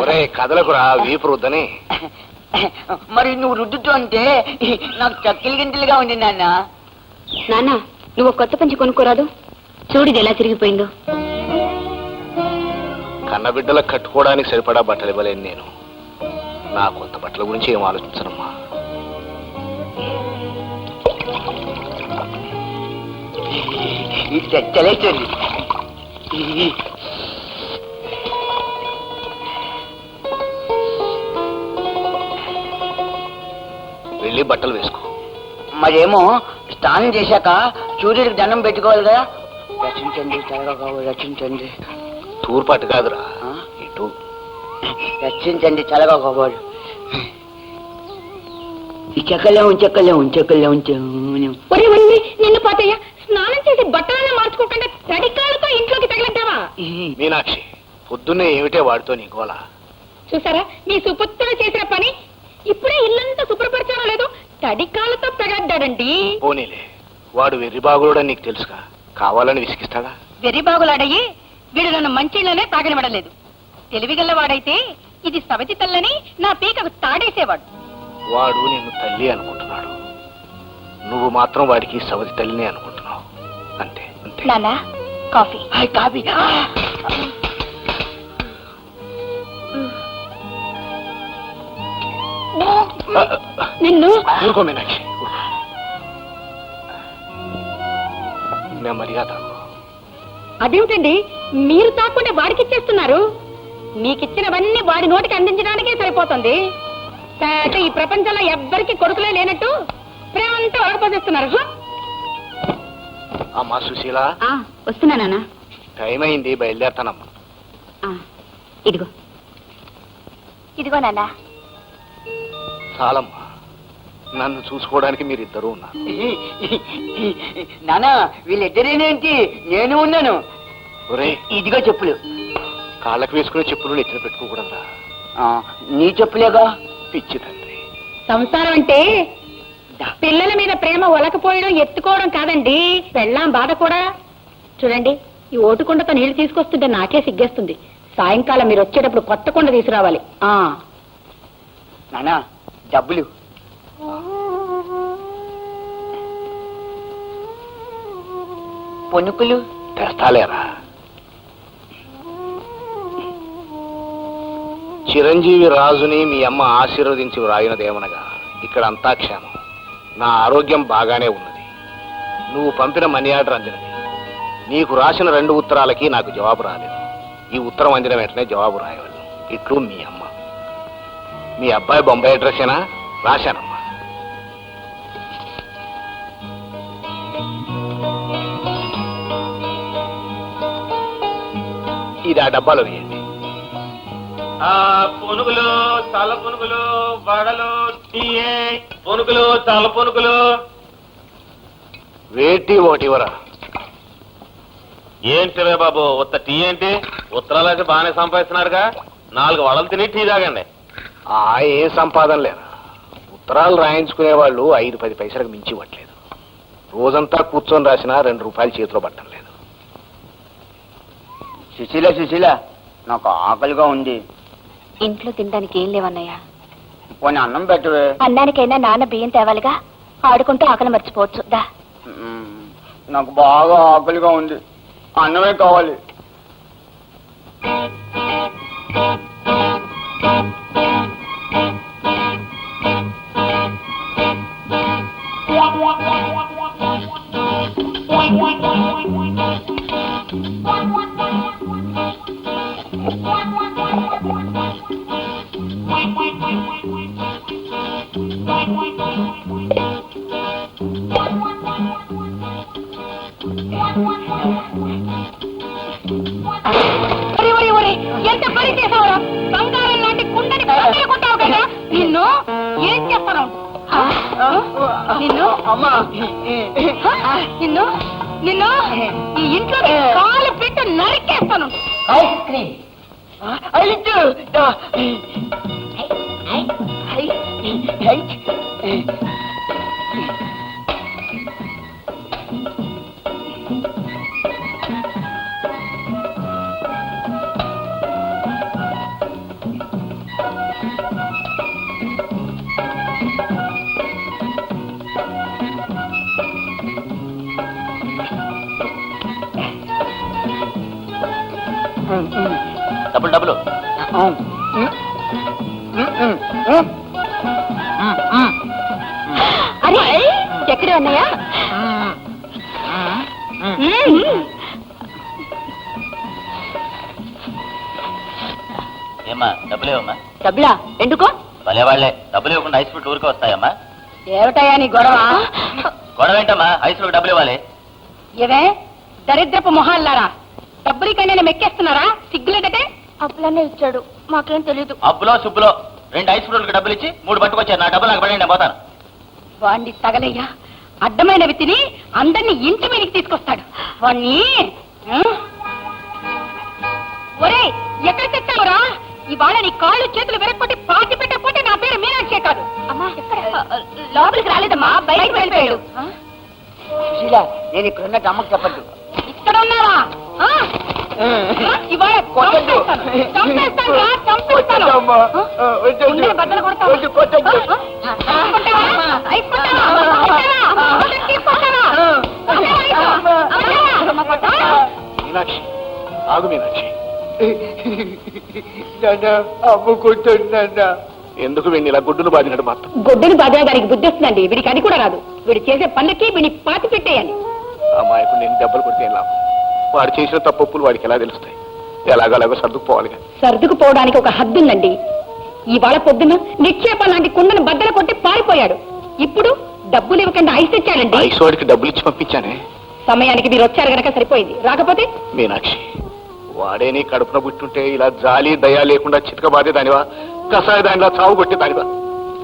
ఒరే కదలకురా వీపు రుద్దని. మరి నువ్వు రుద్దుతూ అంటే నాకు చక్కిలి గింతలుగా ఉంది నాన్న. నాన్న నువ్వు కొత్త పంచి కొనుక్కోరాదు, చూడు ఎలా తిరిగిపోయిందో. కన్నబిడ్డలకు కట్టుకోవడానికి సరిపడా బట్టలు ఇవ్వలేను నేను. నా కొత్త బట్టల గురించి ఏం ఆలోచించనమ్మా. ఇది చచ్చలేస్తుంది. వెళ్ళి బట్టలు వేసుకో. మరేమో స్నానం చేశాక సూర్యుడికి దండం పెట్టుకోవాలి కదా. రచించండి త్వరగా కావాలి, రచించండి. తూర్పాటు కాదురా, ఇటు. రచించండి త్వరగా కావాలి. ఈ చెక్కలే ఉంచు. నిన్ను పోతయ్యా, స్నానం చేసి బట్టలనే మార్చుకోకుండా తడికాలతో ఇంట్లోకి తగలడ్డావా? మీనాక్షి, పొద్దున్నే ఏమిటే వాడితో నీ గోల? చూసారా మీ సుపుత్రుడు చేసిన పని. ఇప్పుడే ఇల్లంతా శుభ్రపరచడం లేదు, తడికాలతో తగలడ్డాడండి. పోనీలే, వాడు వెర్రిబాగుడని నీకు తెలుసుగా, కావాలని విసిగిస్తాడా? వెర్రిబాగులాడయ్యి వీడు నన్ను మంచిళ్ళనే తాగనివ్వడలేదు. తెలివిగల్లవాడైతే ఇది సవతి తల్లని నా పీకకు తాడేసేవాడు. వాడు నిన్ను తల్లి అనుకుంటున్నాడు, నువ్వు మాత్రం వాడికి సవతి తల్లిని అనుకుంటున్నావు. అంతే అంతే. నాన్న కాఫీ. కాఫీ. నిన్ను ఊరుకో మీనాక్షి, నెమ్మదిగా తాగు. అదేమిటండి మీరు తాకుండా వాడికి ఇచ్చేస్తున్నారు? మీకిచ్చినవన్నీ వాడి నోటికి అందించడానికే సరిపోతుంది. ఈ ప్రపంచంలో ఎవ్వరికి కొడుకులే లేనట్టు ప్రేమంతా వాడిపోసేస్తున్నారు. అమ్మా సుశీల, వస్తున్నానా? టైం అయింది, బయలుదేరుతానమ్మా. ఇదిగో నాన్న. చాలమ్మా, నన్ను చూసుకోవడానికి మీరిద్దరూ ఉన్నారు. నానా వీళ్ళిద్దరేనేంటి, నేను ఉన్నాను. ఒరే, ఇదిగో చెప్పులు. కాళ్ళకు వేసుకునే చెప్పులు నెత్తిన పెట్టుకోకూడదురా. నీ చెప్పులేగా. పిచ్చి తండ్రి. సంసారం అంటే పిల్లల మీద ప్రేమ ఒలకపోయడం ఎత్తుకోవడం కాదండి, పెళ్ళాం బాధ కూడా. చూడండి, ఈ ఓటుకుండతో నీళ్లు తీసుకొస్తుంటే నాకే సిగ్గేస్తుంది. సాయంకాలం మీరు వచ్చేటప్పుడు కొత్త కుండ తీసుకురావాలి. నానా డబ్బులు. పొనుకులు తెస్తాలేరా. చిరంజీవి రాజుని మీ అమ్మ ఆశీర్వదించి వ్రాయినదేమనగా ఇక్కడ అంతా క్షేమం. నా ఆరోగ్యం బాగానే ఉన్నది. నువ్వు పంపిన మనీ ఆర్డర్ అందినది. నీకు రాసిన 2 ఉత్తరాలకి నాకు జవాబు రాలేదు. ఈ ఉత్తరం అందిన వెంటనే జవాబు రాయవలను. ఇట్లు మీ అమ్మ. మీ అబ్బాయి బొంబాయి అడ్రస్సేనా? రాశానమ్మా. ఇది ఆ డబ్బాలో వేయండి. పునుగులు, చల్ల పునుగులు, వడలు, టీయే, పునుగులు, చల్ల పునుగులు. వేటి ఒకటి ఇవ్వరా. ఏంటి బాబు, ఉత్త టీ ఏంటి? ఉత్తరాలైతే బాగానే సంపాదిస్తున్నారుగా, 4 వడలు తిని టీ తాగండి. ఏం సంపాదన లేరా. ఉత్తరాలు రాయించుకునే వాళ్ళు 5-10 పైసలకు మించి ఇవ్వట్లేదు. రోజంతా కూర్చొని రాసినా 2 రూపాయలు చేతిలో పట్టం లేదు. సుశీల, నాకు ఆకలిగా ఉంది. ఇంట్లో తినడానికి ఏం లేవన్నయ్య. పోనీ అన్నం పెట్టవే. అన్నానికైనా నాన్న బియ్యం తేవాలిగా, ఆడుకుంటూ ఆకలి మర్చిపోవచ్చు. దా. నాకు బాగా ఆకలిగా ఉంది, అన్నమే కావాలి. ఎంత పని చేసావురా? బంగారం లాంటి కుండని కొట్టావు కదా. నిన్ను ఏం చేస్తాను? నిన్ను ఈ ఇంట్లో కాలు పెట్టి నరికేస్తాను. Ice cream. డబ్బులు డబ్బులు అరే ఎక్కడే ఉన్నాయా? ఏమ్మా డబ్బులు ఇవ్వమ్మా. డబ్బులా? ఎందుకో? భలే వాళ్ళే డబ్బులు ఇవ్వకుండా ఐస్ ఫ్రూట్ ఊరికే వస్తాయమ్మా. ఏమిటయా నీ గొడవ? గొడవ ఏంటమ్మా? ఐస్ ఫ్రూట్ డబ్బులు ఇవ్వాలి. ఇదే దరిద్రపు మొహాల్లారా, డబ్బులు కన్నా మెక్కేస్తున్నారా? సిగ్గులేదటే. అప్పులనే ఇచ్చాడు, మాకేం తెలీదు. అప్పులో సుబ్బులో 2 ఐస్ ఫ్రూట్లకు డబ్బులు ఇచ్చి 3 పట్టుకొచ్చారు. నా డబ్బులు నాకు పడండి, నేను పోతాను. వాణ్ణి తగలయ్యా, అడ్డమైనవి తిని అందరినీ ఇంటి మీదకి తీసుకొస్తాడు వాణ్ణి. ఒరే ఎక్కడ తెచ్చావురా? ఇవాళ నీ కాళ్ళు చేతులు వెరక్కొట్టి పాతి పెట్టకపోతే నా పేరు మీనాక్షే కాదు. అమ్మా లోపలికి రాలేదమ్మా, బయటకు వెళ్ళిపోయాడు. నేను ఇక్కడ ఉన్న అమ్మకు చెప్పద్దు. ఇక్కడ ఉన్నావా? ఇవాళ చంపేస్తాను. బద్దలు కొడతావా? మీనాక్షి, ఆగు మీనాక్షి. ఎందుకు వీడిని ఇలా గుడ్డును బాధినట్టు మాత్రం? గొడ్డుని బాధ దానికి బుద్ధి వస్తుందండి. వీడికి అది కూడా రాదు. వీడు చేసే పనులకి వీడిని పాతి పెట్టేయాలి. అమ్మాయికు నేను దెబ్బలు కొడితే ఏం లాభం? వాడు చేసిన తప్పులు వాడికి ఎలా తెలుస్తాయి? ఎలాగలాగో సర్దుకుపోవాలి. సర్దుకుపోవడానికి ఒక హద్దు ఉందండి. ఇవాళ పొద్దున నిక్షేపం లాంటి కుండను బద్దలు కొట్టి పారిపోయాడు. ఇప్పుడు డబ్బులు ఇవ్వకుండా ఐస్ తెచ్చాడండి. ఐస్ వాడికి డబ్బులు ఇచ్చి పంపించానే. సమయానికి మీరు వచ్చారు గనక సరిపోయింది. రాకపోతే మీనాక్షి, వాడే నీ కడుపున పుట్టుంటే ఇలా జాలి దయా లేకుండా చితక బాధే దానివా? కషాయ దానిలా చావు కొట్టే దానివా?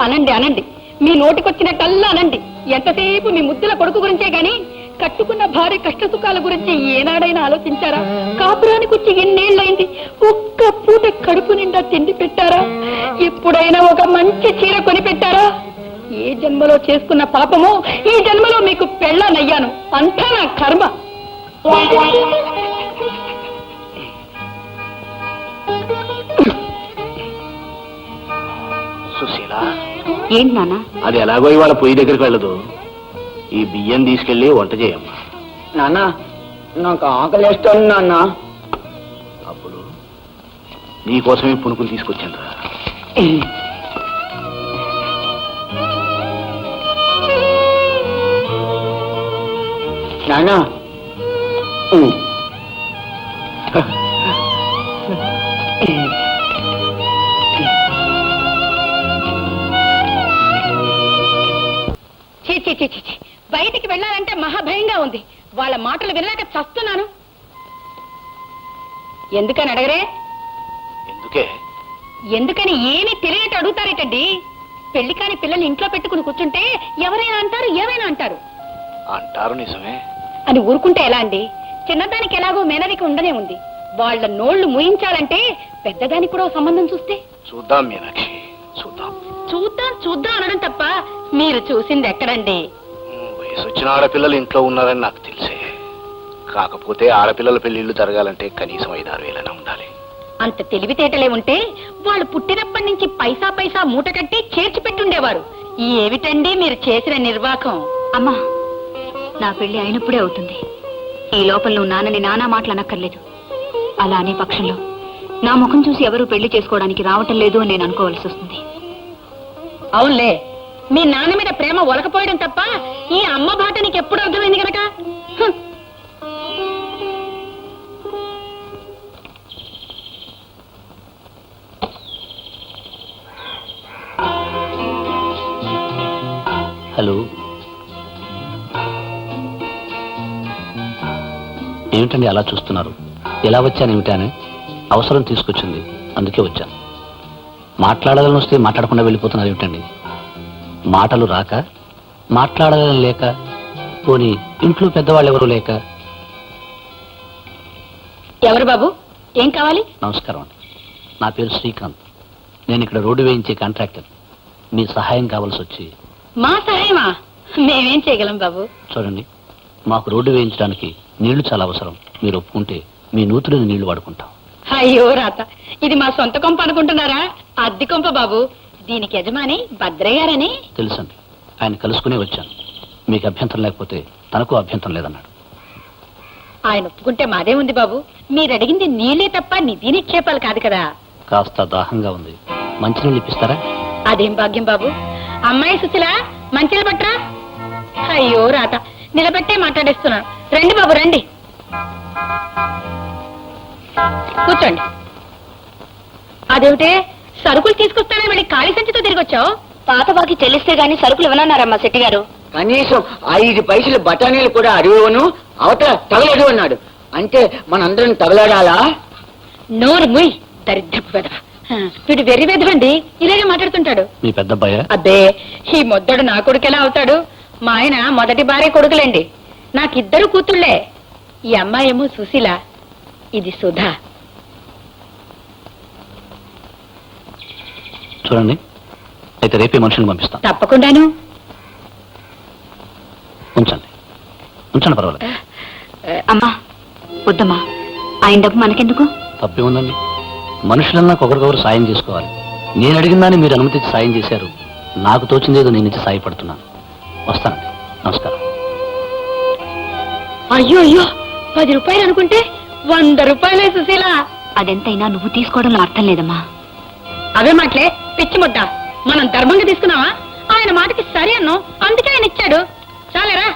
అనండి అనండి, మీ నోటికొచ్చినట్టల్లా అనండి. ఎంతసేపు మీ ముద్దుల కొడుకు గురించే గాని కట్టుకున్న భార్య కష్ట సుఖాల గురించి ఏనాడైనా ఆలోచించారా? కాపురానికి వచ్చి ఎన్నేళ్లైంది, ఒక్క పూట కడుపు నిండా తిండి పెట్టారా? ఎప్పుడైనా ఒక మంచి చీర కొని పెట్టారా? ఏ జన్మలో చేసుకున్న పాపమో ఈ జన్మలో మీకు పెళ్ళనయ్యాను. అంతా నా కర్మ. సుశీల, ఏంటి నాన్న? అది ఎలాగో ఇవాళ పొయ్యి దగ్గరికి వెళ్ళదు. ఈ బియ్యం తీసుకెళ్లి వంట చేయమ్మా. నాన్న నాకు ఆకలిస్తుంది నాన్న. అప్పుడు నీకోసమే పునుకులు తీసుకొచ్చాను రా. నాన్న బయటికి వెళ్ళాలంటే మహాభయంగా ఉంది. వాళ్ళ మాటలు వినలేక చస్తున్నాను. ఎందుకని అడగరే? ఎందుకే? ఎందుకని ఏమీ తెలియనట్టు అడుగుతారేటండి. పెళ్లి కాని పిల్లల్ని ఇంట్లో పెట్టుకుని కూర్చుంటే ఎవరైనా అంటారు, ఏమైనా అంటారు. అంటారు నిజమే అని ఊరుకుంటే ఎలా అండి? చిన్నదానికి ఎలాగో మేనరిక ఉండనే ఉంది. వాళ్ళ నోళ్లు మూయించాలంటే పెద్దదానికి కూడా సంబంధం చూస్తే. చూద్దాం మీనాక్షి, చూద్దాం. చూద్దాం చూద్దాం అనడం తప్ప మీరు చూసింది ఎక్కడండి? వయసు వచ్చిన ఆడపిల్లలు ఇంట్లో ఉన్నారని నాకు తెలిసే. కాకపోతే ఆడపిల్లల పెళ్లిళ్ళు జరగాలంటే కనీసం 5-6 వేలైనా ఉండాలి. అంత తెలివితేటలే ఉంటే వాళ్ళు పుట్టినప్పటి నుంచి పైసా పైసా మూట కట్టి చేర్చి పెట్టుండేవారు. ఏమిటండి మీరు చేసిన నిర్వాకం? అమ్మా, నా పెళ్లి అయినప్పుడే అవుతుంది. ఈ లోపల నువ్వు నాన్నని నానా మాటలు అనక్కర్లేదు. అలా అనే పక్షంలో నా ముఖం చూసి ఎవరూ పెళ్లి చేసుకోవడానికి రావటం లేదు అని నేను అనుకోవాల్సి వస్తుంది. అవునులే, మీ నాన్న మీద ప్రేమ ఒలకపోయడం తప్ప ఈ అమ్మ బాట నీకు ఎప్పుడు అర్థమైంది గనక. హలో, ఏమిటండి అలా చూస్తున్నారు? ఎలా వచ్చానేమిటా అని అవసరం తీసుకొచ్చింది, అందుకే వచ్చాను. మాట్లాడాలని వస్తే మాట్లాడకుండా వెళ్ళిపోతున్నారు ఏమిటండి? మాటలు రాక, మాట్లాడాలని లేక, పోనీ ఇంట్లో పెద్దవాళ్ళు ఎవరు లేక? ఎవరు బాబు, ఏం కావాలి? నమస్కారం అండి, నా పేరు శ్రీకాంత్. నేను ఇక్కడ రోడ్డు వేయించే కాంట్రాక్టర్. మీ సహాయం కావాల్సి వచ్చి. మా సహాయమా? మేమేం చేయగలం బాబు? చూడండి, మాకు రోడ్డు వేయించడానికి నీళ్లు చాలా అవసరం. మీరు ఒప్పుకుంటే మీ నూతులు నీళ్లు వాడుకుంటాం. అయ్యో రాత, ఇది మా సొంత కొంప అనుకుంటున్నారా? అద్దె కొంప బాబు. దీనికి యజమాని భద్రయ్య గారని. తెలుసండి, ఆయన కలుసుకునే వచ్చాను. మీకు అభ్యంతరం లేకపోతే తనకు అభ్యంతరం లేదన్నాడు. ఆయన ఒప్పుకుంటే మాదే ఉంది బాబు. మీరు అడిగింది నీళ్ళే తప్ప నిధి నిక్షేపాలు కాదు కదా. కాస్త దాహంగా ఉంది, మంచినీళ్ళు ఇప్పిస్తారా? అదేం భాగ్యం బాబు. అమ్మాయి సుశీల మంచిలు పట్రా. అయ్యో రాత, నిలబెట్టే మాట్లాడేస్తున్నాను. రండి బాబు రండి, కూర్చోండి. అదేమిటే సరుకులు తీసుకొస్తానని వెళ్ళి ఖాళీ సంచితో తిరిగి వచ్చావు? పాత బాకి చెల్లిస్తే గాని సరుకులు ఇవ్వనన్నారమ్మా శెట్టి గారు. కనీసం 5 పైసలు బఠానీలు కూడా అడిగవను, అవతల తగలడు అన్నాడు. అంటే మనందరం తగలడాలా? నోరు ముయ్, దరిద్రపు వెధవ. వీడు వెర్రి వెధవండి, ఇలాగే మాట్లాడుతుంటాడు. మీ పెద్ద అబ్బాయా? అబ్బే, ఈ మొద్దడు నా కొడుకు ఎలా అవుతాడు? మా ఆయన మొదటి భార్య కొడుకులేండి. నాకిద్దరు కూతుళ్లే. ఈ అమ్మాయేమో సుశీల, ఇది సుధా. చూడండి, అయితే రేపే మనుషులను పంపిస్తాం. తప్పకుండాను. ఉంచండి ఉంచండి, పర్వాలేదు. అమ్మా వద్దమ్మా, ఆయన డబ్బు మనకెందుకు? తప్పే ఉందండి, మనుషులన్నా ఒకరికొకరు సాయం చేసుకోవాలి. నేను అడిగిన దాన్ని మీరు అనుమతించి సాయం చేశారు. నాకు తోచిందేదో నేను ఇచ్చి సాయపడుతున్నాను. వస్తానండి, నమస్కారం. అయ్యో అయ్యో, 10 రూపాయలు అనుకుంటే 100 రూపాయలే సుశీల. అదెంతైనా నువ్వు తీసుకోవడంలో అర్థం లేదమ్మా. అవే మాటలే పిచ్చి ముద్ద. మనం ధర్మంగా తీసుకున్నావా? ఆయన మాటకి సరి అన్నాం, అందుకే ఆయన ఇచ్చాడు. చాలేరా.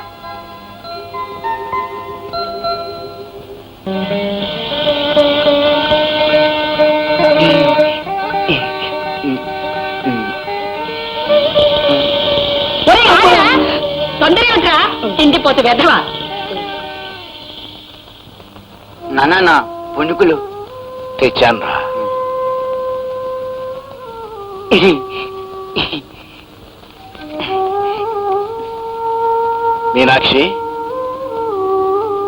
తొందర ఏమిట్రా, తిండిపోతు వెధవా. నాన్న పుణుకులు తెచ్చానురా. మీనాక్షి,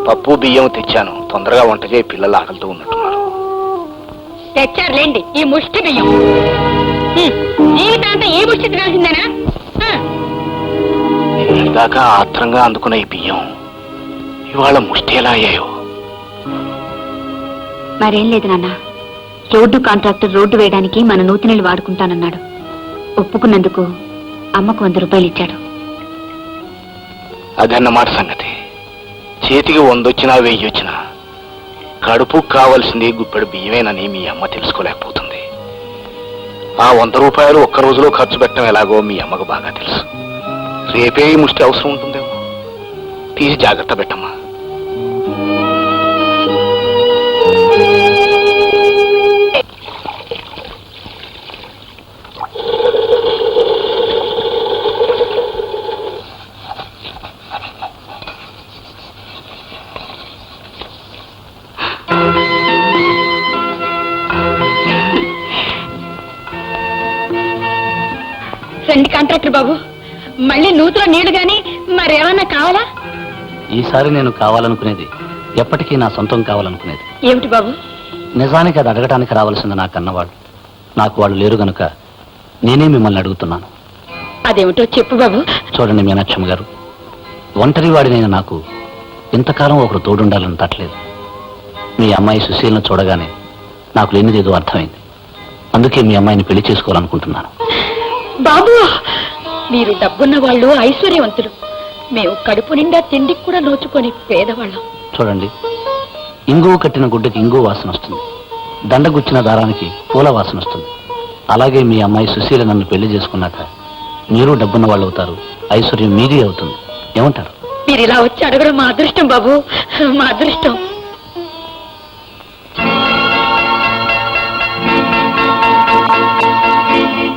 పప్పు బియ్యం తెచ్చాను. తొందరగా వంట చేయి, పిల్లలు ఆకలితో ఉన్నట్టున్నారు. తెచ్చారులేండి ఈ ముష్టి బియ్యం. జీవితాంతా ఈ ముష్టి తినాల్సిందేనా? దాకా ఆత్రంగా అందుకున్న ఈ బియ్యం ఇవాళ ముష్టి ఎలా అయ్యాయో. మరేం లేదు నాన్న, రోడ్డు కాంట్రాక్టర్ రోడ్డు వేయడానికి మన నూతినీళ్ళు వాడుకుంటానన్నాడు. ఒప్పుకున్నందుకు అమ్మకు 100 రూపాయలు ఇచ్చాడు. అదన్నమాట సంగతి. చేతికి 100 వచ్చినా 1000 వచ్చినా కడుపు కావలసింది గుప్పెడు బియ్యమేనని మీ అమ్మ తెలుసుకోలేకపోతుంది. ఆ 100 రూపాయలు ఒక్క రోజులో ఖర్చు పెట్టడం ఎలాగో మీ అమ్మకు బాగా తెలుసు. రేపే ఈ ముష్టి అవసరం ఉంటుందేమో. తీసి జాగ్రత్త పెట్టమ్మా. రండి కాంట్రాక్టర్ బాబు, మళ్ళీ నూతులో నీళ్లు గాని మరేమన్నా కావాలా? ఈసారి నేను కావాలనుకునేది ఎప్పటికీ నా సొంతం కావాలనుకునేది. ఏమిటి బాబు? నిజానికి అది అడగటానికి రావాల్సింది నా కన్నవాళ్ళు. నాకు వాళ్ళు లేరు గనుక నేనే మిమ్మల్ని అడుగుతున్నాను. అదేమిటో చెప్పు బాబు. చూడండి మీనాక్షమ్మ గారు, ఒంటరి వాడినైనా నాకు ఇంతకాలం ఒకరు తోడుండాలని తట్టలేదు. మీ అమ్మాయి సుశీలను చూడగానే నాకు లేనిదేదో అర్థమైంది. అందుకే మీ అమ్మాయిని పెళ్లి చేసుకోవాలనుకుంటున్నాను. బాబు, మీరు డబ్బున్న వాళ్ళు, ఐశ్వర్యవంతులు. మేము కడుపు నిండా తిండికి కూడా నోచుకొని పేదవాళ్ళం. చూడండి, ఇంగువ కట్టిన గుడ్డకి ఇంగువ వాసన వస్తుంది, దండగుచ్చిన దారానికి పూల వాసన వస్తుంది. అలాగే మీ అమ్మాయి సుశీల నన్ను పెళ్లి చేసుకున్నాక మీరు డబ్బున్న వాళ్ళు అవుతారు, ఐశ్వర్యం మీది అవుతుంది. ఏమంటారు? మీరు ఇలా వచ్చి అడగడం మా అదృష్టం బాబు, మా అదృష్టం.